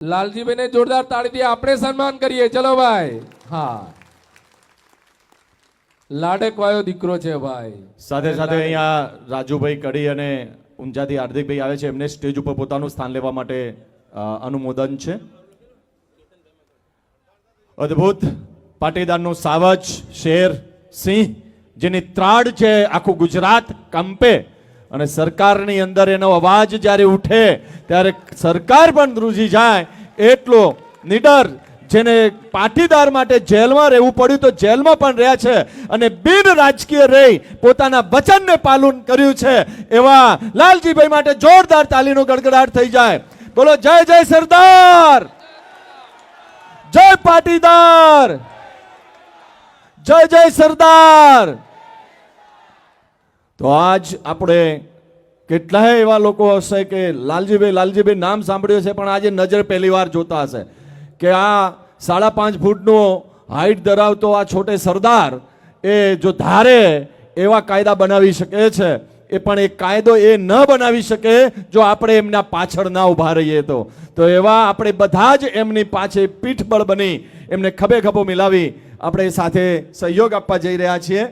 લાલજીભાઈ ને જોરદાર તાળીથી આપણે સન્માન કરીએ. ચલો ભાઈ. હા, લાડકવાયો દીકરો છે ભાઈ. સાથે સાથે અહીંયા રાજુભાઈ કડી અને ઊંઝાથી હાર્દિકભાઈ આવે છે, એમને સ્ટેજ ઉપર પોતાનું સ્થાન લેવા માટે અનુમોદન છે. અદ્ભુત પાટીદારનું સાવજ શેર સિંહ, જેની ત્રાડ છે આખું ગુજરાત કંપે, અને સરકારની અંદર એનો અવાજ જ્યારે ઉઠે ત્યારે સરકાર પણ ધ્રુજી જાય એટલો નીડર, જેને પાટીદાર માટે જેલમાં રહેવું પડ્યું તો જેલમાં પણ રહ્યા છે અને બિન રાજકીય રહી પોતાના વચનને પાલન કર્યું છે એવા લાલજીભાઈ માટે જોરદાર તાલીનો ગડગડાટ થઈ જાય. બોલો જય જય સરદાર, જય પાટીદાર, જય જય સરદાર. તો આજ આપણે કેટલાય એવા લોકો હશે કે લાલજીભાઈ નામ સાંભળ્યું છે, પણ આજે નજર પહેલી વાર જોતા હશે કે આ 5.5 ફૂટનો હાઈટ ધરાવતો આ છોટે સરદાર એ જો ધારે એવા કાયદા બનાવી શકે છે, એ પણ એ કાયદો એ ન બનાવી શકે જો આપણે એમના પાછળ ના ઉભા રહીએ તો એવા આપણે બધા જ એમની પાછળ પીઠબળ બની એમને ખભે ખભો મિલાવી આપણે સાથે સહયોગ આપવા જઈ રહ્યા છીએ.